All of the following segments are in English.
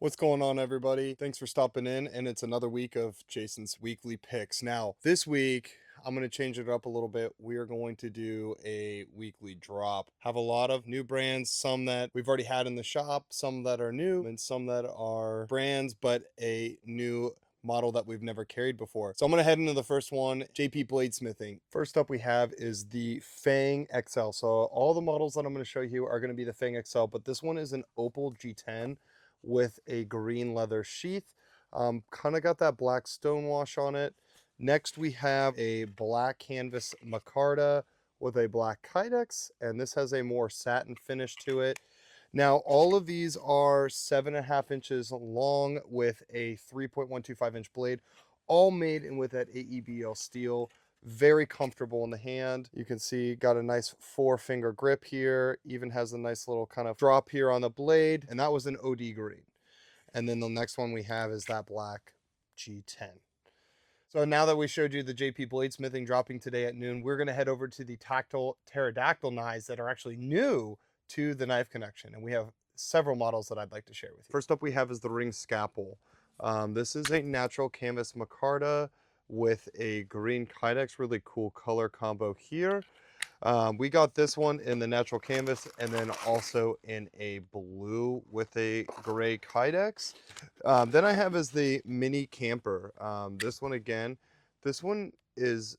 What's going on, everybody? Thanks for stopping in, and it's another week of Jason's weekly picks. Now, this week, I'm going to change it up a little bit. We are going to do a weekly drop. Have a lot of new brands, some that we've already had in the shop, some that are new, and some that are brands, but a new model that we've never carried before. So I'm going to head into the first one, JP Bladesmithing. First up we have is the Fang XL. So all the models that I'm going to show you are going to be the Fang XL, but this one is an Opal G10 with a green leather sheath. Kind of got that black stonewash on it. Next we have a black canvas micarta with a black kydex, and this has a more satin finish to it. Now all of these are 7.5 inches long with a 3.125 inch blade, all made in with that AEBL steel. Very comfortable in the hand. You can see got a nice 4-finger grip here, even has a nice little kind of drop here on the blade, and that was an OD green. And then the next one we have is that black G10. So now that we showed you the JP Bladesmithing dropping today at noon, we're going to head over to the tactile pterodactyl knives that are actually new to the Knife Connection, and we have several models that I'd like to share with you. First up we have is the ring scalpel. This is a natural canvas micarta with a green kydex, really cool color combo here. We got this one in the natural canvas and then also in a blue with a gray kydex. Then I have is the mini camper. This one again, this one is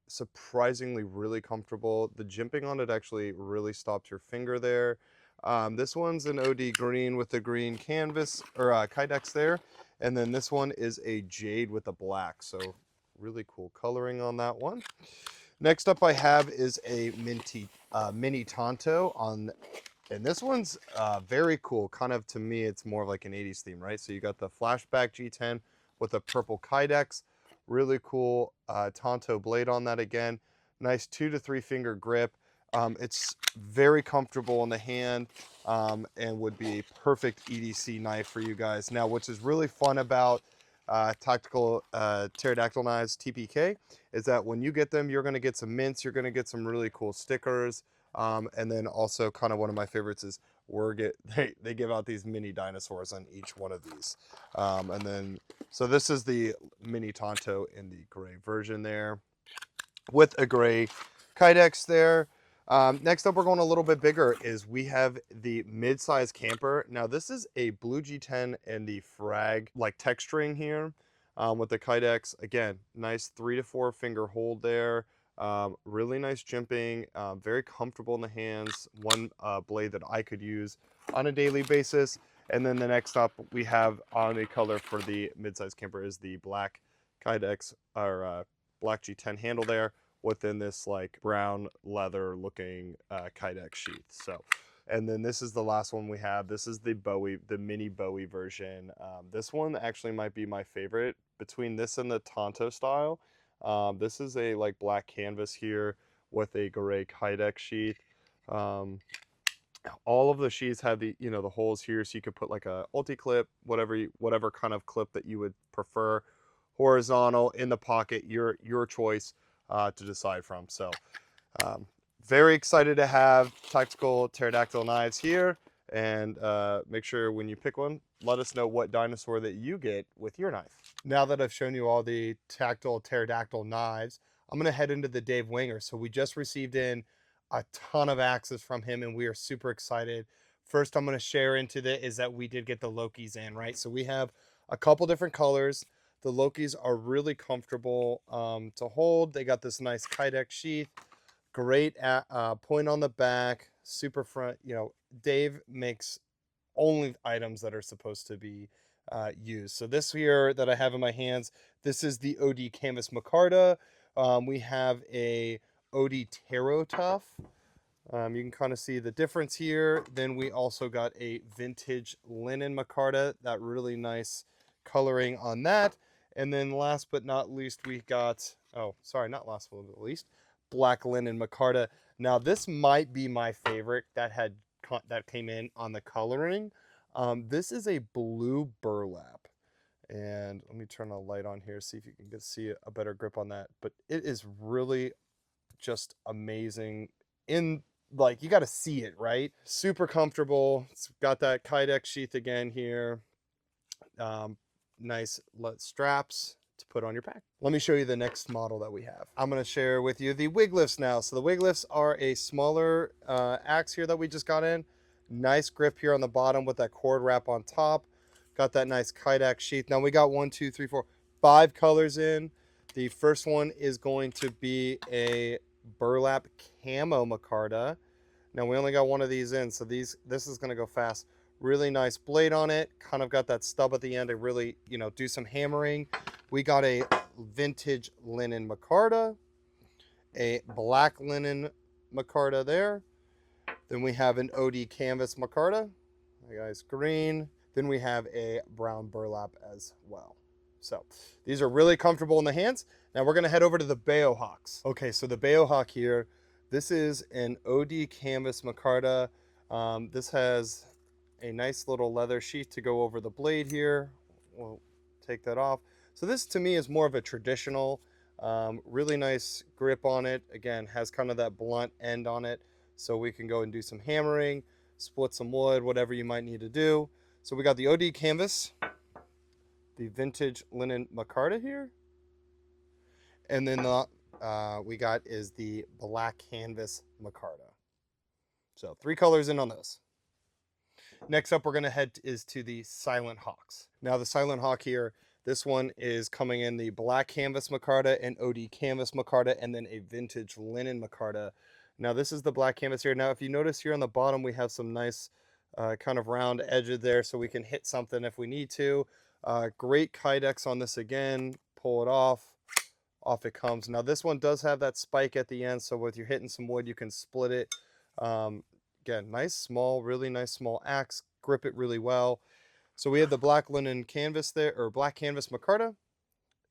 surprisingly really comfortable. The jimping on it actually really stopped your finger there. This one's an OD green with the green canvas or kydex there. And then this one is a jade with a black. So really cool coloring on that one. Next up I have is a mini Tonto on, and this one's very cool. Kind of, to me, it's more of like an 80s theme, right? So you got the flashback G10 with a purple kydex. Really cool Tonto blade on that again. Nice 2 to 3 finger grip. It's very comfortable in the hand and would be a perfect EDC knife for you guys. Now, which is really fun about tactical pterodactyl knives, TPK, is that when you get them, you're going to get some mints, you're going to get some really cool stickers, and then also kind of one of my favorites is they give out these mini dinosaurs on each one of these. And then, so this is the mini Tonto in the gray version there with a gray kydex there. Next up, we're going a little bit bigger, is we have the mid-size camper. Now this is a blue G10 and the frag like texturing here with the kydex. Again, nice 3 to 4 finger hold there. Really nice jimping, very comfortable in the hands. One blade that I could use on a daily basis. And then the next up we have on a color for the mid-size camper is the black kydex or black G10 handle there within this like brown leather looking kydex sheath. So, and then this is the last one we have. This is the Bowie, the mini Bowie version. This one actually might be my favorite between this and the Tonto style. This is a like black canvas here with a gray kydex sheath. All of the sheaths have the, you know, the holes here, so you could put like a ulti clip, whatever kind of clip that you would prefer, horizontal, in the pocket, your choice to decide from. So very excited to have tactical pterodactyl knives here, and make sure when you pick one, let us know what dinosaur that you get with your knife. Now that I've shown you all the tactile pterodactyl knives, I'm going to head into the Dave Wanger. So we just received in a ton of axes from him, and we are super excited. First, I'm going to share into the is that we did get the Lokis in, right? So we have a couple different colors. The Lokis are really comfortable to hold. They got this nice kydex sheath, great point on the back, super front. You know, Dave makes only items that are supposed to be used. So this here that I have in my hands, this is the OD Canvas Micarta. We have a OD Tarot Tough. You can kind of see the difference here. Then we also got a vintage linen micarta, that really nice coloring on that. And then last but not least, we got, oh, sorry, not last but not least, black linen micarta. Now this might be my favorite that came in on the coloring. This is a blue burlap. And let me turn the light on here, see if you can see a better grip on that. But it is really just amazing. In like, you got to see it, right? Super comfortable. It's got that kydex sheath again here. nice straps to put on your pack. Let me show you the next model that we have. I'm going to share with you the wig lifts now. So the wig lifts are a smaller axe here that we just got in. Nice grip here on the bottom with that cord wrap on top. Got that nice kydex sheath. Now we got 5 colors in. The first one is going to be a burlap camo micarta. Now we only got one of these in, so this is going to go fast. Really nice blade on it. Kind of got that stub at the end to really, do some hammering. We got a vintage linen micarta, a black linen micarta there. Then we have an OD canvas micarta, guys, green. Then we have a brown burlap as well. So these are really comfortable in the hands. Now we're gonna head over to the Beohawks. Okay, so the Beohawk here, this is an OD canvas micarta. This has a nice little leather sheath to go over the blade here. We'll take that off. So this to me is more of a traditional, really nice grip on it. Again, has kind of that blunt end on it. So we can go and do some hammering, split some wood, whatever you might need to do. So we got the OD canvas, the vintage linen micarta here. And then we got is the black canvas micarta. So 3 colors in on those. Next up, we're going to head to the Silent Hawks. Now the Silent Hawk here, this one is coming in the black canvas micarta and OD canvas micarta, and then a vintage linen micarta. Now this is the black canvas here. Now if you notice here on the bottom, we have some nice kind of round edges there so we can hit something if we need to. Great kydex on this again. Pull it off it comes. Now this one does have that spike at the end, so if you're hitting some wood, you can split it. Again, nice small, really nice small axe, grip it really well. So we have the black linen canvas there, or black canvas micarta,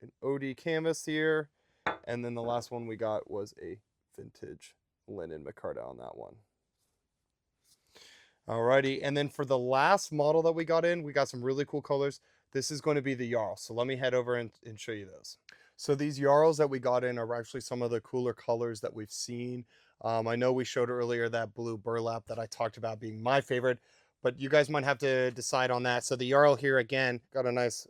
an OD canvas here, and then the last one we got was a vintage linen micarta on that one. Alrighty, and then for the last model that we got in, we got some really cool colors. This is going to be the Jarl, so let me head over and show you those. So these Jarls that we got in are actually some of the cooler colors that we've seen. I know we showed earlier that blue burlap that I talked about being my favorite, but you guys might have to decide on that. So the Jarl here, again, got a nice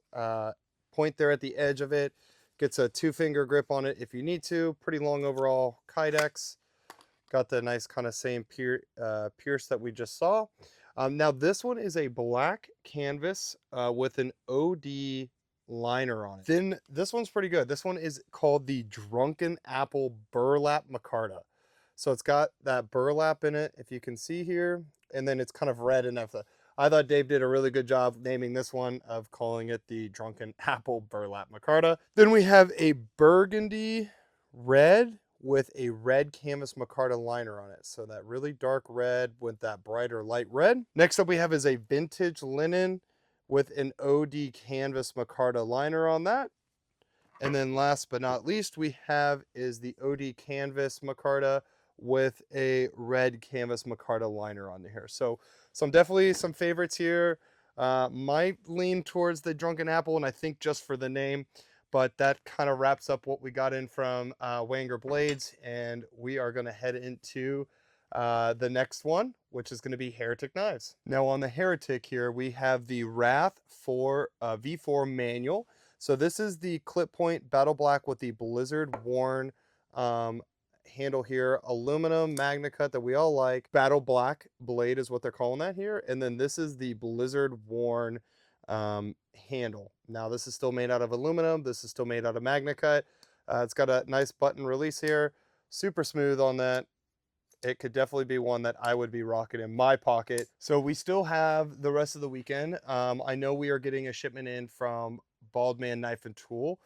point there at the edge of it. Gets a 2-finger grip on it if you need to. Pretty long overall kydex. Got the nice kind of same pierce that we just saw. Now this one is a black canvas with an OD liner on it. Then this one's pretty good. This one is called the Drunken Apple Burlap Micarta. So it's got that burlap in it, if you can see here, and then it's kind of red enough. I thought Dave did a really good job naming this one, of calling it the Drunken Apple Burlap Micarta. Then we have a burgundy red with a red canvas micarta liner on it. So that really dark red with that brighter light red. Next up we have is a vintage linen with an OD canvas micarta liner on that. And then last but not least, we have is the OD canvas micarta with a red canvas micarta liner on here. So definitely some favorites here. Might lean towards the Drunken Apple, and I think just for the name, but that kind of wraps up what we got in from Wanganger Blades, and we are going to head into the next one, which is going to be Heretic knives. Now on the Heretic here, we have the Wrath V4 manual. So this is the clip point battle black with the blizzard worn handle here, aluminum magna cut that we all like. Battle black blade is what they're calling that here, and then this is the blizzard worn handle. Now this is still made out of aluminum. This is still made out of magna cut. It's got a nice button release here, super smooth on that. It could definitely be one that I would be rocking in my pocket. So we still have the rest of the weekend. I know we are getting a shipment in from Baldman Knife and Tool.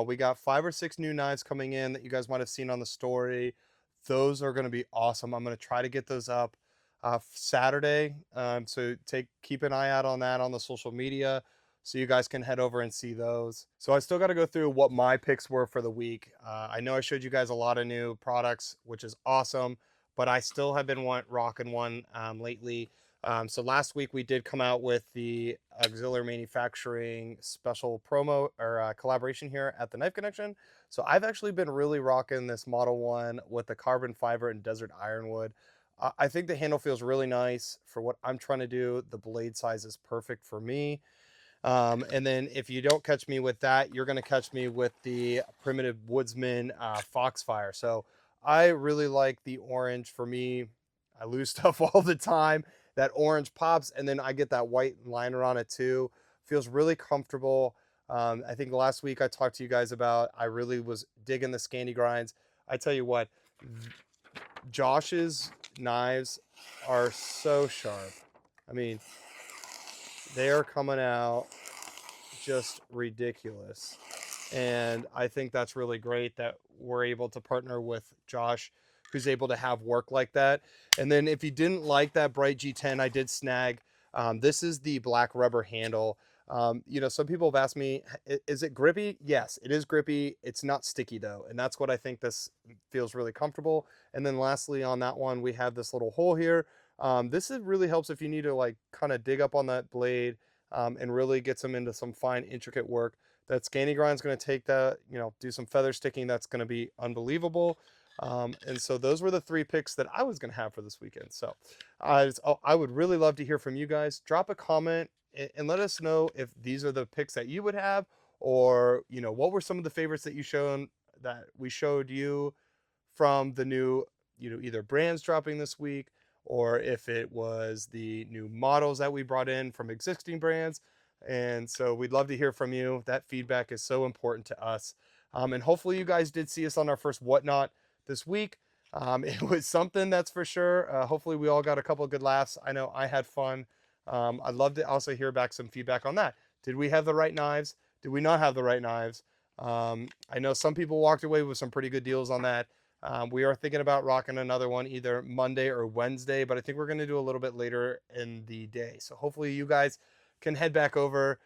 We got 5 or 6 new knives coming in that you guys might have seen on the story. Those are going to be awesome. I'm going to try to get those up Saturday. So keep an eye out on that on the social media, so you guys can head over and see those. So I still got to go through what my picks were for the week. I know I showed you guys a lot of new products, which is awesome, but I still have been rocking one lately. So last week we did come out with the Auxiliary Manufacturing special promo or collaboration here at the Knife Connection. So I've actually been really rocking this Model 1 with the carbon fiber and desert ironwood. I think the handle feels really nice for what I'm trying to do. The blade size is perfect for me. And then if you don't catch me with that, you're going to catch me with the Primitive Woodsman Foxfire. So I really like the orange. For me, I lose stuff all the time. That orange pops, and then I get that white liner on it too. Feels really comfortable. I think last week I talked to you guys about I really was digging the Scandi grinds. I tell you what, Josh's knives are so sharp. I mean, they are coming out just ridiculous. And I think that's really great that we're able to partner with Josh, who's able to have work like that. And then if you didn't like that bright G10, I did snag. This is the black rubber handle. You know, some people have asked me, is it grippy? Yes, it is grippy. It's not sticky though. And that's what I think this feels really comfortable. And then lastly on that one, we have this little hole here. Really helps if you need to like kind of dig up on that blade and really gets them into some fine, intricate work. That Scandi grind is going to take that, you know, do some feather sticking. That's going to be unbelievable. And so those were the 3 picks that I was going to have for this weekend. So I would really love to hear from you guys. Drop a comment and let us know if these are the picks that you would have, or, you know, what were some of the favorites that we showed you from the new, you know, either brands dropping this week, or if it was the new models that we brought in from existing brands. And so we'd love to hear from you. That feedback is so important to us. And hopefully you guys did see us on our first Whatnot this week. It was something, that's for sure. Hopefully we all got a couple of good laughs. I know I had fun. I'd love to also hear back some feedback on that. Did we have the right knives? Did we not have the right knives? I know some people walked away with some pretty good deals on that. We are thinking about rocking another one either Monday or Wednesday, but I think we're going to do a little bit later in the day. So hopefully you guys can head back over.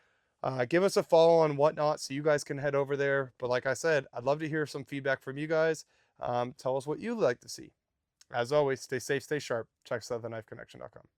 Give us a follow on Whatnot so you guys can head over there. But like I said, I'd love to hear some feedback from you guys. Tell us what you'd like to see. As always, stay safe, stay sharp. Check southernKnifeConnection.com.